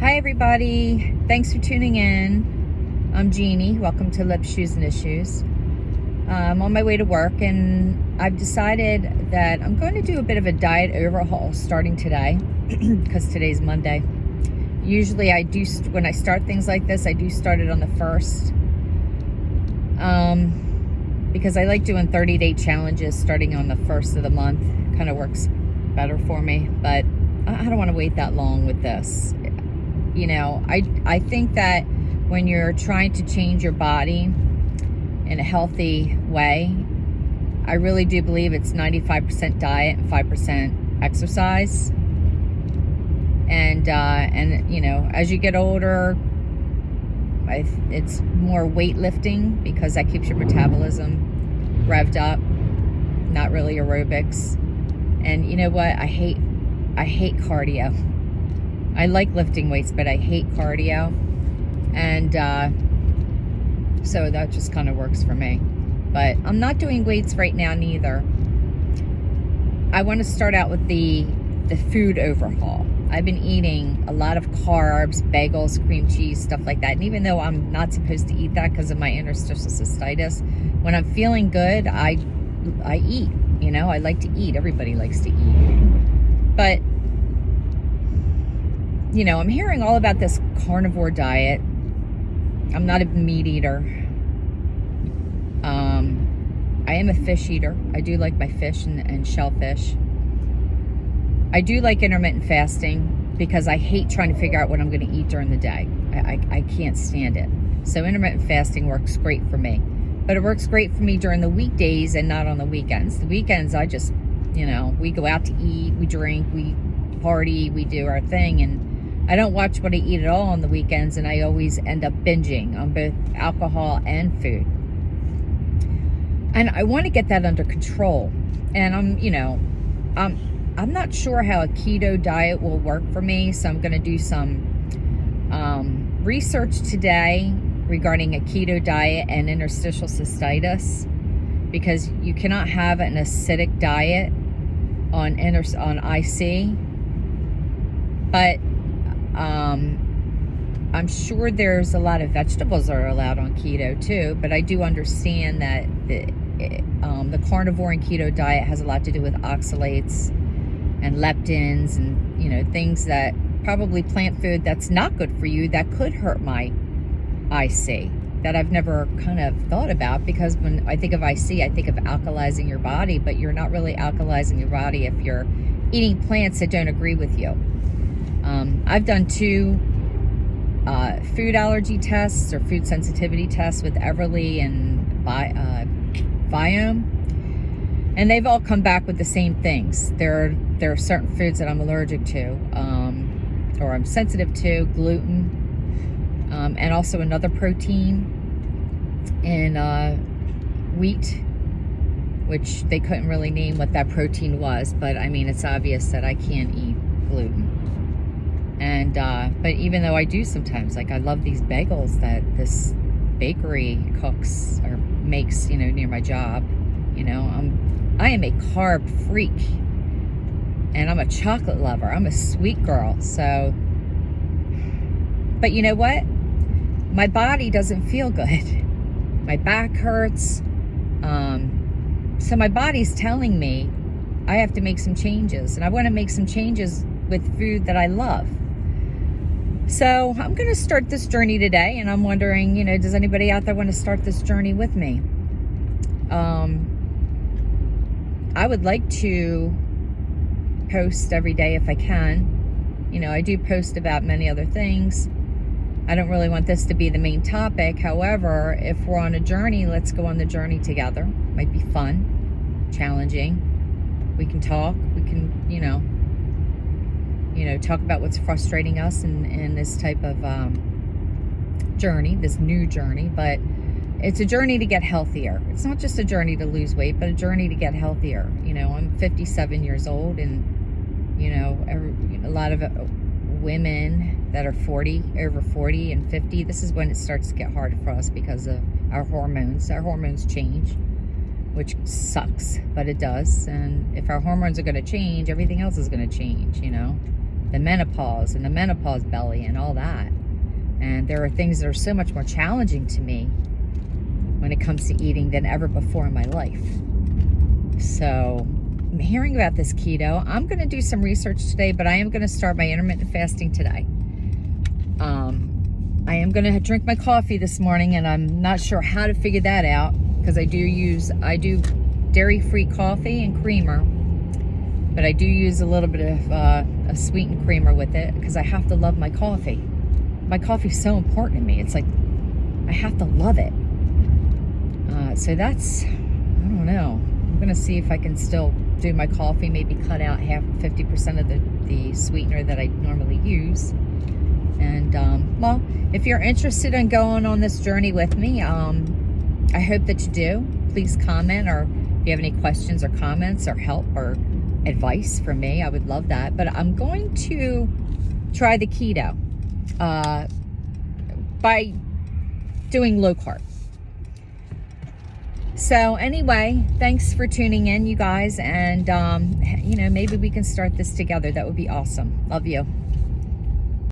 Hi everybody, thanks for tuning in. I'm Jeannie, welcome to Lips, Shoes, and Issues. I'm on my way to work and I've decided that I'm going to do a bit of a diet overhaul starting today because today's Monday. Usually I do, when I start things like this, I do start it on the 1st because I like doing 30-day challenges starting on the 1st of the month. Kind of works better for me, but I don't want to wait that long with this. You know, I think that when you're trying to change your body in a healthy way, I really do believe it's 95% diet and 5% exercise. And you know, as you get older, it's more weightlifting because that keeps your metabolism revved up, not really aerobics. And you know what? I hate cardio. I like lifting weights, but I hate cardio. And so that just kind of works for me. But I'm not doing weights right now neither. I want to start out with the food overhaul. I've been eating a lot of carbs, bagels, cream cheese, stuff like that. And even though I'm not supposed to eat that because of my interstitial cystitis, when I'm feeling good, I eat. You know, I like to eat. Everybody likes to eat. But you know, I'm hearing all about this carnivore diet. I'm not a meat eater. I am a fish eater. I do like my fish and shellfish. I do like intermittent fasting because I hate trying to figure out what I'm going to eat during the day. I can't stand it. So intermittent fasting works great for me. But it works great for me during the weekdays and not on the weekends. The weekends, I just, you know, we go out to eat, we drink, we party, we do our thing, and I don't watch what I eat at all on the weekends, and I always end up binging on both alcohol and food. And I want to get that under control. And I'm not sure how a keto diet will work for me, so I'm going to do some research today regarding a keto diet and interstitial cystitis, because you cannot have an acidic diet on IC, but I'm sure there's a lot of vegetables that are allowed on keto too, but I do understand that the carnivore and keto diet has a lot to do with oxalates and leptins and, you know, things that probably plant food that's not good for you that could hurt my IC, that I've never kind of thought about, because when I think of IC, I think of alkalizing your body, but you're not really alkalizing your body if you're eating plants that don't agree with you. I've done 2 food allergy tests or food sensitivity tests with Everly and Biome, and they've all come back with the same things. There are certain foods that I'm allergic to, or I'm sensitive to, gluten, and also another protein in wheat, which they couldn't really name what that protein was, but I mean, it's obvious that I can't eat gluten. And but even though I do sometimes, like I love these bagels that this bakery cooks or makes, you know, near my job. You know, I am a carb freak, and I'm a chocolate lover. I'm a sweet girl. So, but you know what? My body doesn't feel good. My back hurts. So my body's telling me I have to make some changes, and I want to make some changes with food that I love. So I'm going to start this journey today, and I'm wondering, you know, does anybody out there want to start this journey with me? I would like to post every day if I can. You know, I do post about many other things. I don't really want this to be the main topic. However, if we're on a journey, let's go on the journey together. Might be fun, challenging. We can talk. We can, you know, talk about what's frustrating us in this type of journey, this new journey. But it's a journey to get healthier. It's not just a journey to lose weight, but a journey to get healthier. You know, I'm 57 years old, and, you know, a lot of women that are over 40 and 50, this is when it starts to get hard for us because of our hormones. Our hormones change, which sucks, but it does. And if our hormones are going to change, everything else is going to change, you know. the menopause and the menopause belly and all that. And there are things that are so much more challenging to me when it comes to eating than ever before in my life. So I'm hearing about this keto. I'm going to do some research today, but I am going to start my intermittent fasting today. I am going to drink my coffee this morning, and I'm not sure how to figure that out because I do dairy-free coffee and creamer, but I do use a little bit of a sweetened creamer with it because I have to love my coffee. My coffee's so important to me. It's like I have to love it. So that's, I don't know. I'm going to see if I can still do my coffee, maybe cut out 50% of the sweetener that I normally use. And, well, if you're interested in going on this journey with me, I hope that you do. Please comment, or if you have any questions or comments or help or advice from me, I would love that. But I'm going to try the keto by doing low carb. So anyway, thanks for tuning in, you guys. And, you know, maybe we can start this together. That would be awesome. Love you.